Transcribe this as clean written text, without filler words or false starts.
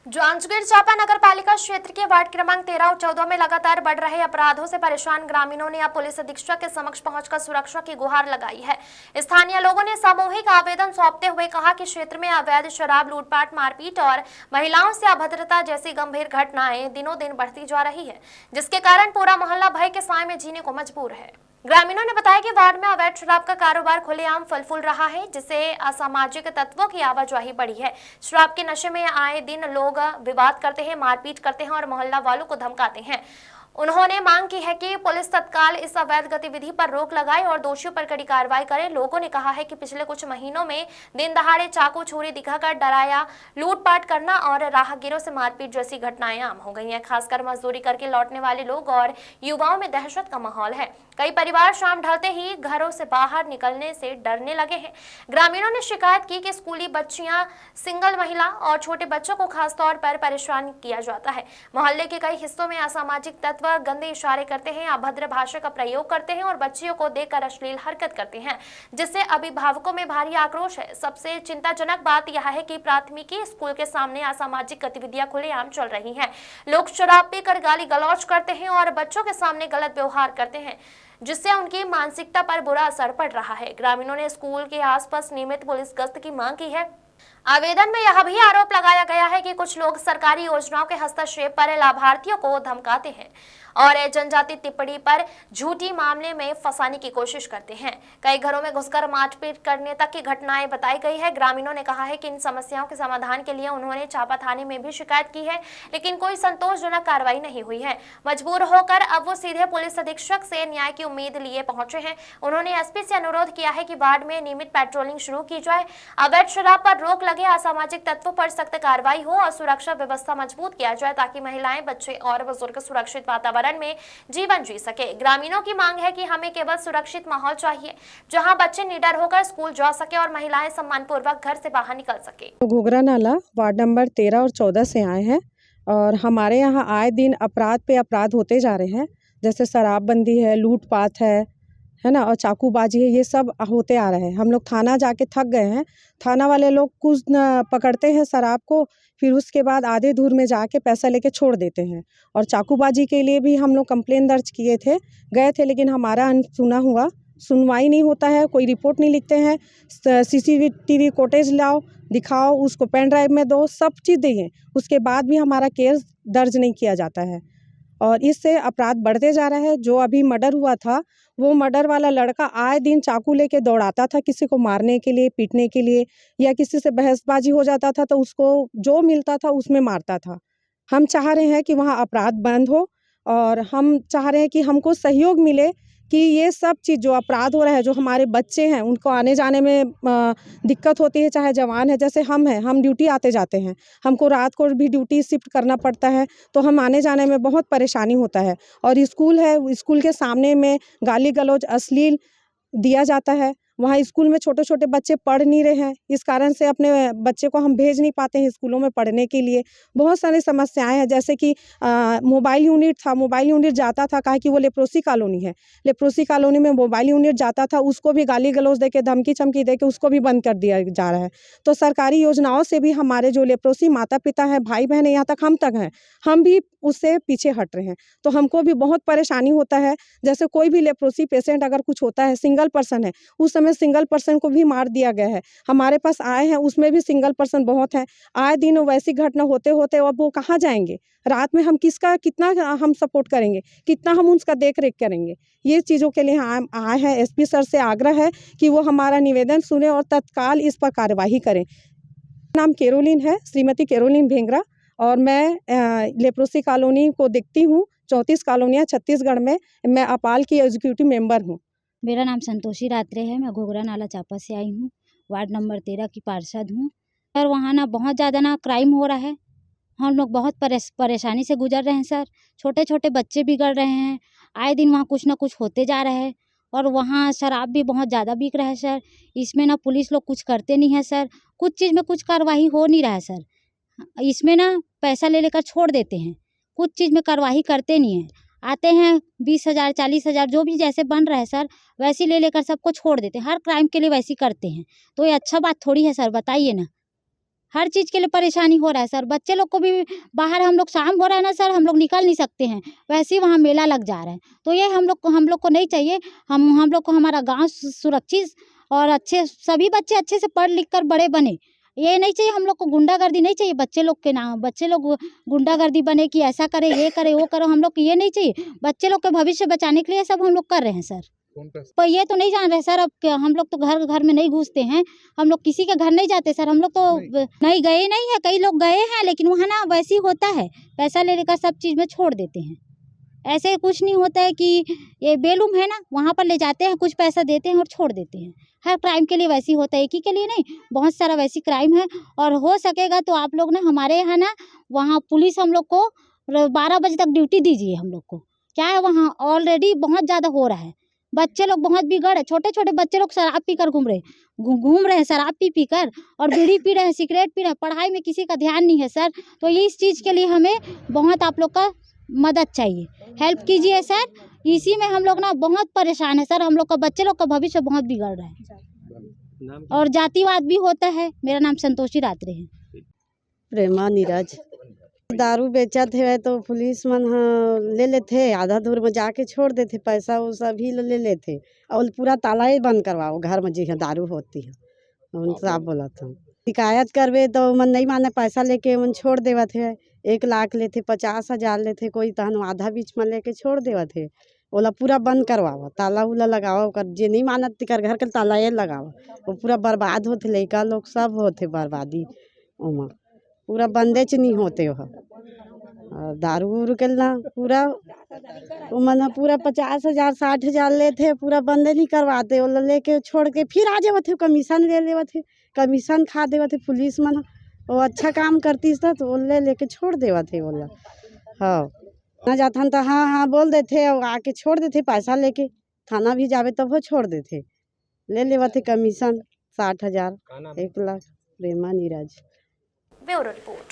जांजगीर चांपा नगर पालिका क्षेत्र के वार्ड क्रमांक 13 और 14 में लगातार बढ़ रहे अपराधों से परेशान ग्रामीणों ने अब पुलिस अधीक्षक के समक्ष पहुंचकर सुरक्षा की गुहार लगाई है। स्थानीय लोगों ने सामूहिक आवेदन सौंपते हुए कहा कि क्षेत्र में अवैध शराब, लूटपाट, मारपीट और महिलाओं से अभद्रता जैसी गंभीर घटनाएं दिनों दिन बढ़ती जा रही है, जिसके कारण पूरा मोहल्ला भय के साए में जीने को मजबूर है। ग्रामीणों ने बताया कि वार्ड में अवैध शराब का कारोबार खुलेआम फल फूल रहा है, जिससे असामाजिक तत्वों की आवाजाही बढ़ी है। शराब के नशे में आए दिन लोग विवाद करते हैं, मारपीट करते हैं और मोहल्ला वालों को धमकाते हैं। उन्होंने मांग की है कि पुलिस तत्काल इस अवैध गतिविधि पर रोक लगाए और दोषियों पर कड़ी कार्रवाई करे। लोगों ने कहा है कि पिछले कुछ महीनों में दिन दहाड़े चाकू छुरी दिखाकर डराया, लूटपाट करना और राहगीरों से मारपीट जैसी घटनाएं आम हो गई हैं। खासकर मजदूरी करके लौटने वाले लोग और युवाओं में दहशत का माहौल है। कई परिवार शाम ढलते ही घरों से बाहर निकलने से डरने लगे हैं। ग्रामीणों ने शिकायत की कि स्कूली बच्चियां, सिंगल महिला और छोटे बच्चों को खासतौर पर परेशान किया जाता है। मोहल्ले के कई हिस्सों में असामाजिक तत्व गंदे इशारे करते हैं, अभद्र भाषा का प्रयोग करते हैं और बच्चियों को देखकर अश्लील हरकत करते हैं, जिससे अभिभावकों में भारी आक्रोश है। सबसे चिंताजनक बात यह है कि प्राथमिकी स्कूल के सामने असामाजिक गतिविधियां खुलेआम चल रही हैं। लोग शराब पीकर गाली गलौज करते हैं और बच्चों के सामने गलत व्यवहार करते हैं, जिससे उनकी मानसिकता पर बुरा असर पड़ रहा है। ग्रामीणों ने स्कूल के आसपास नियमित पुलिस गश्त की मांग की है। आवेदन में यह भी आरोप लगाया गया है कि कुछ लोग सरकारी योजनाओं के हस्तक्षेप पर लाभार्थियों को धमकाते हैं और जनजाति टिप्पणी पर झूठी मामले में फंसाने की कोशिश करते हैं। कई घरों में घुसकर मारपीट करने तक की घटनाएं बताई गई है। ग्रामीणों ने कहा है कि इन समस्याओं के समाधान के लिए उन्होंने चांपा थाने में भी शिकायत की है, लेकिन कोई संतोषजनक कार्रवाई नहीं हुई है। मजबूर होकर अब वो सीधे पुलिस अधीक्षक से न्याय की उम्मीद लिए पहुंचे हैं। उन्होंने एसपी से अनुरोध किया है कि वार्ड में नियमित पेट्रोलिंग शुरू की जाए, अवैध शराब पर रोक लगे, असामाजिक तत्वों पर सख्त कार्रवाई हो और सुरक्षा व्यवस्था मजबूत किया जाए, ताकि महिलाएं, बच्चे और बुजुर्ग सुरक्षित वातावरण में जीवन जी सके। ग्रामीणों की मांग है कि हमें केवल सुरक्षित माहौल चाहिए, जहां बच्चे निडर होकर स्कूल जा सके और महिलाएं सम्मानपूर्वक घर से बाहर निकल सके। घोघरा नाला वार्ड नंबर 13 और 14 से आए हैं और हमारे यहाँ आए दिन अपराध पे अपराध होते जा रहे हैं। जैसे शराबबंदी है, लूटपाट है ना, और चाकूबाजी है, ये सब होते आ रहे हैं। हम लोग थाना जाके थक गए हैं। थाना वाले लोग कुछ पकड़ते हैं शराब को, फिर उसके बाद आधे दूर में जाके पैसा लेके छोड़ देते हैं। और चाकूबाजी के लिए भी हम लोग कंप्लेन दर्ज किए थे, गए थे, लेकिन हमारा अनसुना हुआ। सुनवाई नहीं होता है, कोई रिपोर्ट नहीं लिखते हैं। CCTV फुटेज लाओ, दिखाओ, उसको पेन ड्राइव में दो, सब चीज़ दिए, उसके बाद भी हमारा केस दर्ज नहीं किया जाता है और इससे अपराध बढ़ते जा रहा है। जो अभी मर्डर हुआ था, वो मर्डर वाला लड़का आए दिन चाकू लेके दौड़ाता था किसी को मारने के लिए, पीटने के लिए, या किसी से बहसबाजी हो जाता था तो उसको जो मिलता था उसमें मारता था। हम चाह रहे हैं कि वहाँ अपराध बंद हो और हम चाह रहे हैं कि हमको सहयोग मिले कि ये सब चीज़ जो अपराध हो रहा है, जो हमारे बच्चे हैं उनको आने जाने में दिक्कत होती है, चाहे जवान है, जैसे हम हैं, हम ड्यूटी आते जाते हैं, हमको रात को भी ड्यूटी शिफ्ट करना पड़ता है, तो हम आने जाने में बहुत परेशानी होता है। और स्कूल है, स्कूल के सामने में गाली गलौज अश्लील दिया जाता है। वहाँ स्कूल में छोटे छोटे बच्चे पढ़ नहीं रहे हैं, इस कारण से अपने बच्चे को हम भेज नहीं पाते हैं स्कूलों में पढ़ने के लिए। बहुत सारी समस्याएं हैं, जैसे कि मोबाइल यूनिट था, मोबाइल यूनिट जाता था, कहा कि वो लेप्रोसी कॉलोनी है, लेप्रोसी कॉलोनी में मोबाइल यूनिट जाता था, उसको भी गाली गलौज दे के, धमकी चमकी दे के उसको भी बंद कर दिया जा रहा है। तो सरकारी योजनाओं से भी हमारे जो लेप्रोसी माता पिता हैं, भाई बहन, यहाँ तक हम तक हैं, हम भी उससे पीछे हट रहे हैं। तो हमको भी बहुत परेशानी होता है। जैसे कोई भी लेप्रोसी पेशेंट अगर कुछ होता है, सिंगल पर्सन है, उस समय सिंगल पर्सन को भी मार दिया गया है। हमारे पास आए हैं, उसमें भी सिंगल पर्सन बहुत है। आए दिन वैसी घटना होते होते अब वो कहाँ जाएंगे? रात में हम किसका कितना हम सपोर्ट करेंगे, कितना हम उसका देख रेख करेंगे? ये चीज़ों के लिए हम आए हैं। SP सर से आग्रह है कि वो हमारा निवेदन सुने और तत्काल इस पर कार्यवाही करें। नाम केरोलिन है, श्रीमती केरोलिन भेंगरा, और मैं लेप्रोसी कॉलोनी को देखती हूँ। 34 कॉलोनियाँ छत्तीसगढ़ में, मैं अपाल की एग्जीक्यूटिव मेंबर हूँ। मेरा नाम संतोषी रात्रे है। मैं घोघरा नाला चांपा से आई हूँ। वार्ड नंबर 13 की पार्षद हूँ। सर, वहाँ ना बहुत ज़्यादा ना क्राइम हो रहा है। हम लोग बहुत परेशानी से गुजर रहे हैं सर। छोटे छोटे बच्चे बिगड़ रहे हैं, आए दिन वहाँ कुछ ना कुछ होते जा रहा है। और वहाँ शराब भी बहुत ज़्यादा बिक रहा है सर। इसमें ना पुलिस लोग कुछ करते नहीं है सर, कुछ चीज़ में कुछ कार्रवाई हो नहीं रहा है सर। इसमें ना पैसा ले लेकर छोड़ देते हैं, कुछ चीज़ में कार्रवाई करते नहीं है। आते हैं 20,000 40,000 जो भी जैसे बन रहा है सर, वैसे ले लेकर सबको छोड़ देते हैं। हर क्राइम के लिए वैसे करते हैं, तो ये अच्छा बात थोड़ी है सर, बताइए ना। हर चीज़ के लिए परेशानी हो रहा है सर। बच्चे लोग को भी बाहर हम लोग शाम हो रहा है ना सर, हम लोग निकल नहीं सकते हैं, वैसे ही वहाँ मेला लग जा रहा है। तो ये हम लोग को नहीं चाहिए। हम लोग को हमारा गाँव सुरक्षित और अच्छे सभी बच्चे अच्छे से पढ़ लिख कर बड़े बने। ये नहीं चाहिए हम लोग को, गुंडागर्दी नहीं चाहिए बच्चे लोग के नाम। बच्चे लोग गुंडागर्दी बने कि ऐसा करे, ये करे, वो करो, हम लोग को ये नहीं चाहिए। बच्चे लोग के भविष्य बचाने के लिए सब हम लोग कर रहे हैं सर। पर ये तो नहीं जान रहे सर, अब हम लोग तो घर घर में नहीं घुसते हैं, हम लोग किसी के घर नहीं जाते सर। हम लोग तो नहीं गए नहीं है, कई लोग गए हैं, लेकिन वहाँ ना वैसे ही होता है, पैसा ले लेकर सब चीज़ में छोड़ देते हैं। ऐसे कुछ नहीं होता है कि ये बेलूम है ना, वहाँ पर ले जाते हैं, कुछ पैसा देते हैं और छोड़ देते हैं। हर क्राइम के लिए वैसे ही होता है, एक ही के लिए नहीं, बहुत सारा वैसी क्राइम है। और हो सकेगा तो आप लोग ना हमारे यहाँ ना वहाँ पुलिस हम लोग को 12 बजे तक ड्यूटी दीजिए। हम लोग को क्या है, वहाँ ऑलरेडी बहुत ज़्यादा हो रहा है, बच्चे लोग बहुत बिगड़ है। छोटे छोटे बच्चे लोग शराब पी कर घूम रहे हैं, शराब पी कर, और बीड़ी पी रहे हैं, सिगरेट पी रहे हैं। पढ़ाई में किसी का ध्यान नहीं है सर। तो इस चीज़ के लिए हमें बहुत आप लोग का मदद चाहिए, हेल्प कीजिए सर। इसी में हम लोग ना बहुत परेशान है सर, हम लोग का बच्चे लोग का भविष्य बहुत बिगड़ रहा है और जातिवाद भी होता है। मेरा नाम संतोषी रात्रे है। प्रेमा नीरज। दारू बेचत है तो पुलिस मन ले लेते, आधा दूर में जाके छोड़ देते, पैसा वैसा भी ले लेते और पूरा ताला ही बंद करवाओ घर में जी दारू होती है। उनसे आप बोला था शिकायत करवे तो मन नहीं माने, पैसा लेके मन छोड़ देवा थे। 1 लाख लेते, 50,000 लेते, कोई तहन आधा बीच में लेके छोड़ देवा थे। ओला पूरा बंद करवाओ, ताला उला लगाओ, कर जे नहीं मानत तिकर घर के ताला ये लगाओ। वो पूरा बर्बाद होते, लड़का लोग सब होते बर्बादी ओमा, पूरा बंदेच नहीं होते हो। दारू उरू के ना पूरा मन पूरा 50,000 60,000 लेते, पूरा बंदे नहीं करवाते। वो लेके छोड़ के फिर आ जाते थे, कमीशन ले लेवा थे, कमीशन खा देवा थे पुलिस मन। वो अच्छा काम करती था तो वो लेके छोड़ देवा थे। बोला हाँ ना जाता तो हाँ हाँ बोल देते और आके छोड़ देते, पैसा लेके थाना भी जावे तब वो छोड़ देते, ले लेवा थे commission 60,000 1 lakh. Prema Neeraj. Bureau report.